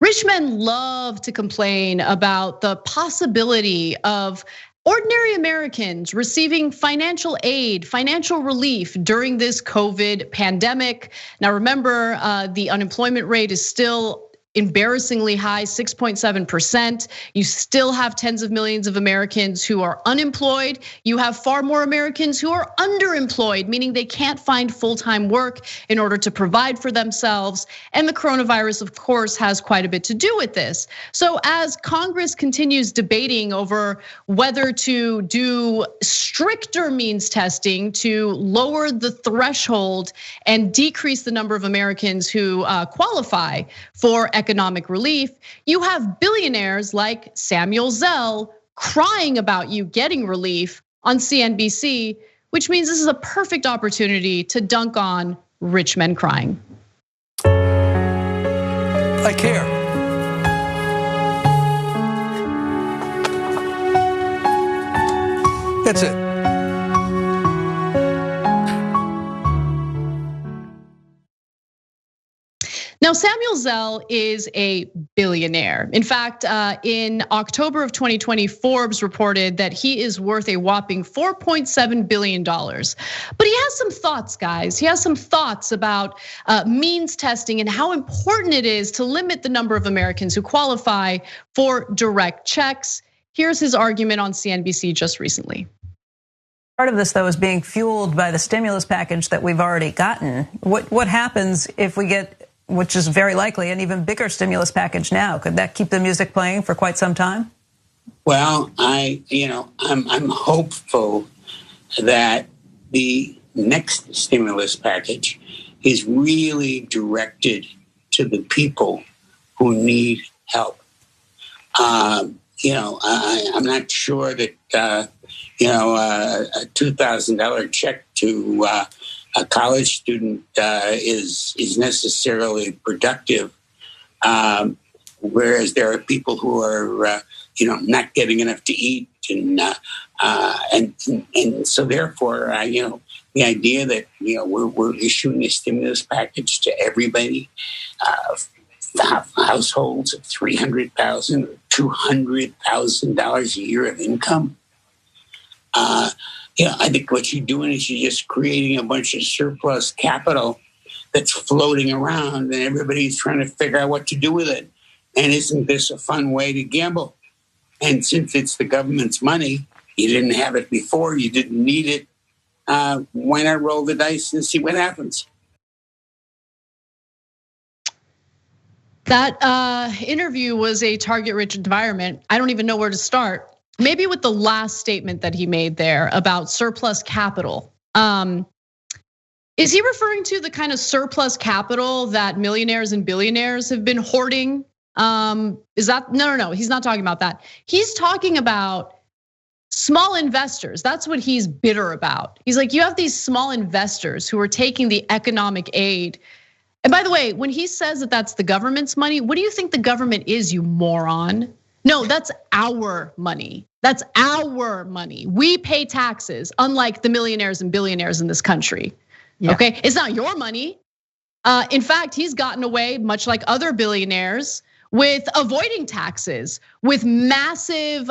Rich men love to complain about the possibility of ordinary Americans receiving financial aid, financial relief during this COVID pandemic. Now remember, the unemployment rate is still embarrassingly high, 6.7%. You still have tens of millions of Americans who are unemployed. You have far more Americans who are underemployed, meaning they can't find full-time work in order to provide for themselves. And the coronavirus, of course, has quite a bit to do with this. So as Congress continues debating over whether to do stricter means testing to lower the threshold and decrease the number of Americans who qualify for economic relief, you have billionaires like Sam Zell crying about you getting relief on CNBC, which means this is a perfect opportunity to dunk on rich men crying. I care. That's it. Now, Samuel Zell is a billionaire. In fact, in October of 2020, Forbes reported that he is worth a whopping $4.7 billion. But he has some thoughts, guys. He has some thoughts about means testing and how important it is to limit the number of Americans who qualify for direct checks. Here's his argument on CNBC just recently. Part of this, though, is being fueled by the stimulus package that we've already gotten. What happens if we get, which is very likely, an even bigger stimulus package now? Could that keep the music playing for quite some time? Well, I'm hopeful that the next stimulus package is really directed to the people who need help. I'm not sure that a $2,000 check to a college student is necessarily productive, whereas there are people who are not getting enough to eat, and so therefore the idea that we're issuing a stimulus package to everybody, households of $300,000 or $200,000 a year of income. I think what you're doing is you're just creating a bunch of surplus capital that's floating around, and everybody's trying to figure out what to do with it. And isn't this a fun way to gamble? And since it's the government's money, you didn't have it before, you didn't need it. Why not roll the dice and see what happens? That interview was a target-rich environment. I don't even know where to start. Maybe with the last statement that he made there about surplus capital. Is he referring to the kind of surplus capital that millionaires and billionaires have been hoarding? Is that, no, he's not talking about that. He's talking about small investors. That's what he's bitter about. He's like, you have these small investors who are taking the economic aid. And by the way, when he says that that's the government's money, what do you think the government is, you moron? No, that's our money. That's our money. We pay taxes, unlike the millionaires and billionaires in this country. Yeah. Okay, it's not your money. In fact, he's gotten away, much like other billionaires, with avoiding taxes, with massive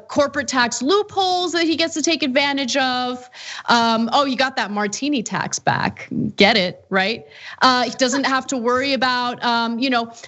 corporate tax loopholes that he gets to take advantage of. You got that martini tax back, get it, right? He doesn't have to worry about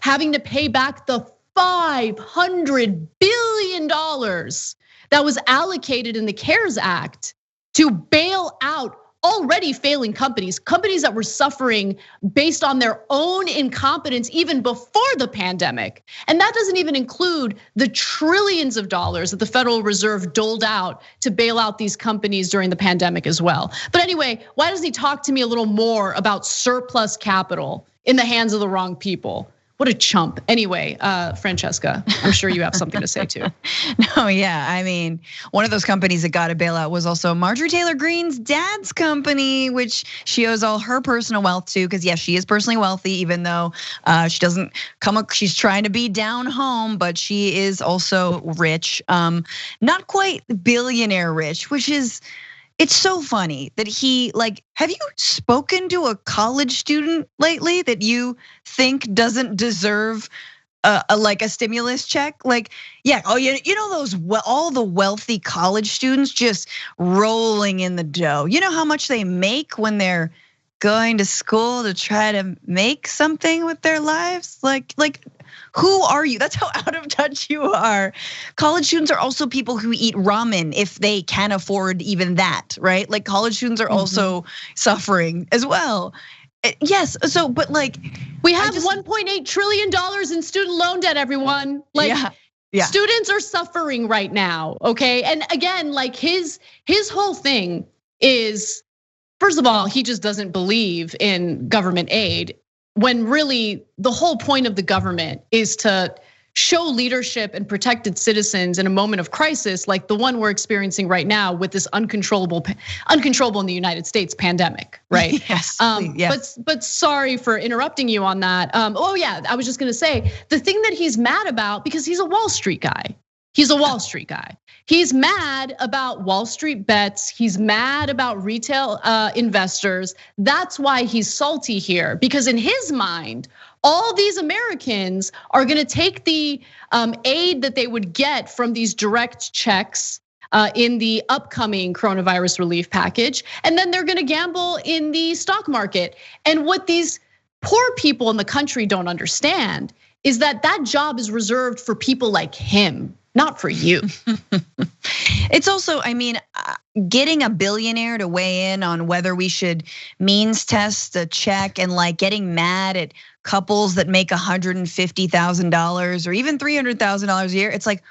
having to pay back the $500 billion that was allocated in the CARES Act to bail out already failing companies that were suffering based on their own incompetence even before the pandemic. And that doesn't even include the trillions of dollars that the Federal Reserve doled out to bail out these companies during the pandemic as well. But anyway, why doesn't he talk to me a little more about surplus capital in the hands of the wrong people? What a chump. Anyway, Francesca, I'm sure you have something to say too. No, yeah, I mean, one of those companies that got a bailout was also Marjorie Taylor Greene's dad's company, which she owes all her personal wealth to, because yes, she is personally wealthy, even though she doesn't she's trying to be down home, but she is also rich. Not quite billionaire rich, which is, it's so funny that have you spoken to a college student lately that you think doesn't deserve like a stimulus check, like, yeah, oh, you know those all the wealthy college students just rolling in the dough. You know how much they make when they're going to school to try to make something with their lives? Like who are you? That's how out of touch you are. College students are also people who eat ramen if they can afford even that, right? Like college students are also suffering as well. Yes, so but like we have $1.8 trillion in student loan debt, everyone. Like students are suffering right now, okay? And again, like his whole thing is, first of all, he just doesn't believe in government aid, when really the whole point of the government is to show leadership and protect its citizens in a moment of crisis like the one we're experiencing right now with this uncontrollable in the United States pandemic, right? Yes. But sorry for interrupting you on that. Oh yeah, I was just gonna say the thing that he's mad about, because he's a Wall Street guy. He's a Wall Street guy. He's mad about Wall Street bets. He's mad about retail investors. That's why he's salty here, because in his mind, all these Americans are gonna take the aid that they would get from these direct checks in the upcoming coronavirus relief package, and then they're gonna gamble in the stock market. And what these poor people in the country don't understand is that that job is reserved for people like him, not for you. It's also, I mean, getting a billionaire to weigh in on whether we should means test a check, and like getting mad at couples that make $150,000 or even $300,000 a year. It's like,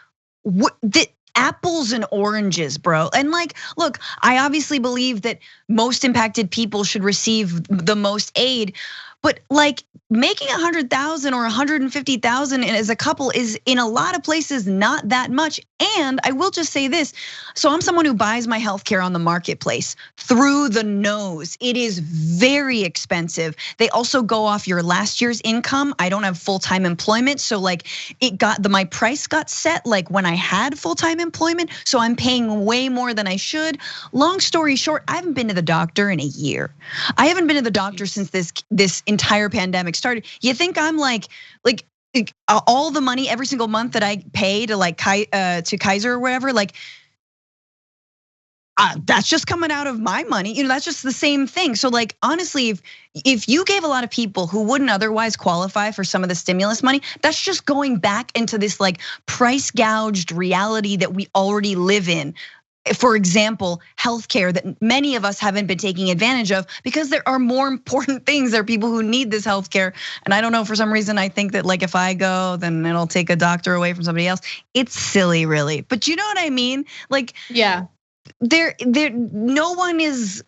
what the apples and oranges, bro. And like, look, I obviously believe that most impacted people should receive the most aid. But like making 100,000 or 150,000 as a couple is in a lot of places not that much. And I will just say this. So I'm someone who buys my healthcare on the marketplace through the nose. It is very expensive. They also go off your last year's income. I don't have full-time employment. So like my price got set like when I had full-time employment. So I'm paying way more than I should. Long story short, I haven't been to the doctor in a year. I haven't been to the doctor since this entire pandemic started. You think I'm like all the money every single month that I pay to like to Kaiser or whatever, like that's just coming out of my money. You know, that's just the same thing. So like honestly, if you gave a lot of people who wouldn't otherwise qualify for some of the stimulus money, that's just going back into this like price gouged reality that we already live in. For example, healthcare that many of us haven't been taking advantage of because there are more important things. There are people who need this healthcare. And I don't know, for some reason, I think that like if I go, then it'll take a doctor away from somebody else. It's silly, really. But you know what I mean? Like, yeah, no one is,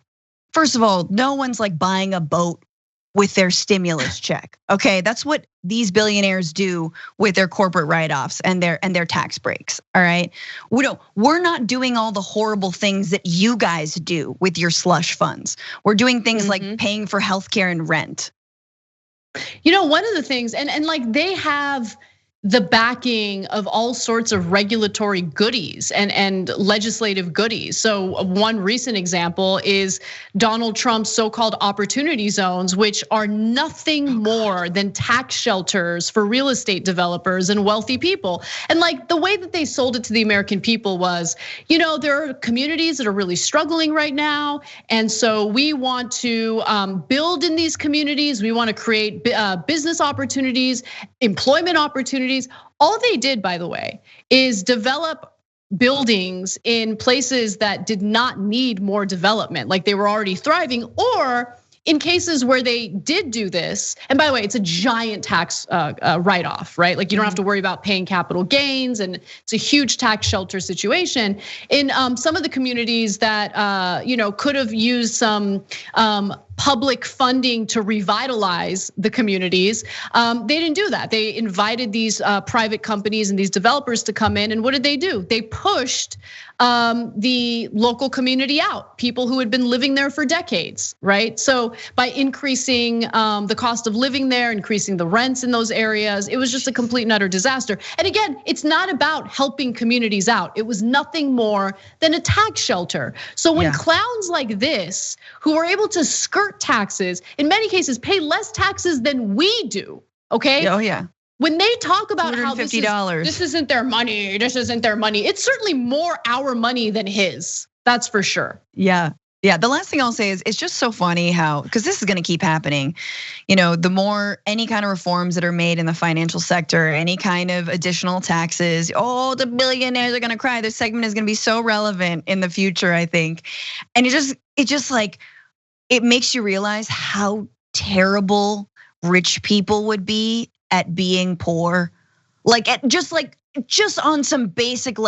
first of all, no one's like buying a boat with their stimulus check. Okay, that's what these billionaires do with their corporate write-offs and their tax breaks. All right, we're not doing all the horrible things that you guys do with your slush funds. We're doing things like paying for healthcare and rent. You know, one of the things, and like they have the backing of all sorts of regulatory goodies and legislative goodies. So one recent example is Donald Trump's so-called opportunity zones, which are nothing more than tax shelters for real estate developers and wealthy people. And like the way that they sold it to the American people was, you know, there are communities that are really struggling right now. And so we want to build in these communities. We want to create business opportunities, employment opportunities. All they did, by the way, is develop buildings in places that did not need more development, like they were already thriving, or in cases where they did do this, and by the way, it's a giant tax write-off, right? Like you don't have to worry about paying capital gains, and it's a huge tax shelter situation. In some of the communities that could have used some public funding to revitalize the communities, they didn't do that. They invited these private companies and these developers to come in, and what did they do? They pushed the local community out, people who had been living there for decades, right? So by increasing the cost of living there, increasing the rents in those areas, it was just a complete and utter disaster. And again, it's not about helping communities out. It was nothing more than a tax shelter. So when clowns like this, who are able to skirt taxes, in many cases pay less taxes than we do, okay? Oh yeah. when they talk about how $250. This isn't their money, this isn't their money, it's certainly more our money than his. That's for sure. Yeah. Yeah, the last thing I'll say is it's just so funny how, because this is gonna keep happening. The more any kind of reforms that are made in the financial sector, any kind of additional taxes, the billionaires are gonna cry. This segment is gonna be so relevant in the future, I think. And it just like, it makes you realize how terrible rich people would be at being poor. Just on some basic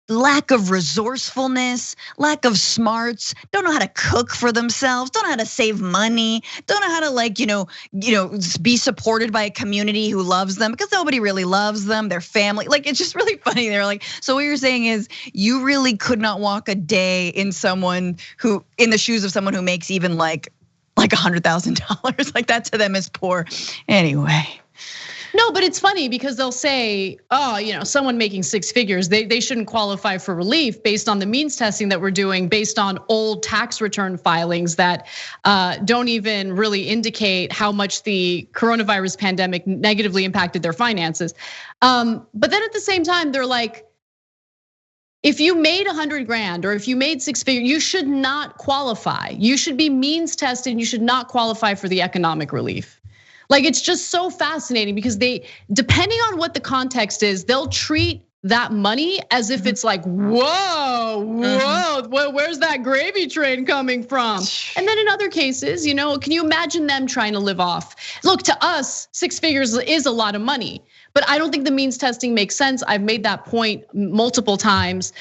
lack of resourcefulness, lack of smarts, don't know how to cook for themselves, don't know how to save money, don't know how to be supported by a community who loves them, because nobody really loves them, their family. It's just really funny. They're like, so what you're saying is you really could not walk a day in the shoes of someone who makes even like $100,000. Like that to them is poor. Anyway. No, but it's funny because they'll say, someone making six figures, they shouldn't qualify for relief based on the means testing that we're doing, based on old tax return filings that don't even really indicate how much the coronavirus pandemic negatively impacted their finances. But then at the same time, they're like, if you made 100 grand or if you made six figures, you should not qualify. You should be means tested and you should not qualify for the economic relief. It's just so fascinating because depending on what the context is, they'll treat that money as if it's like, whoa, where's that gravy train coming from? And then in other cases, can you imagine them trying to live off? Look, to us, six figures is a lot of money, but I don't think the means testing makes sense. I've made that point multiple times.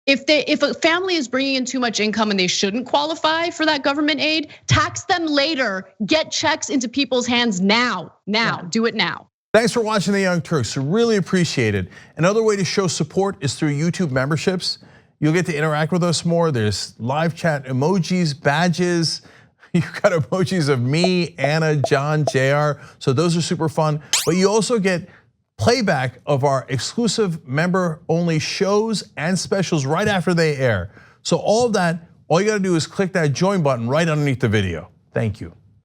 If a family is bringing in too much income and they shouldn't qualify for that government aid, tax them later, get checks into people's hands now, do it now. Thanks for watching the Young Turks, really appreciate it. Another way to show support is through YouTube memberships. You'll get to interact with us more. There's live chat emojis, badges. You've got emojis of me, Anna, John, JR. So those are super fun. But you also get playback of our exclusive member-only shows and specials right after they air. So all of that, all you gotta do is click that join button right underneath the video. Thank you.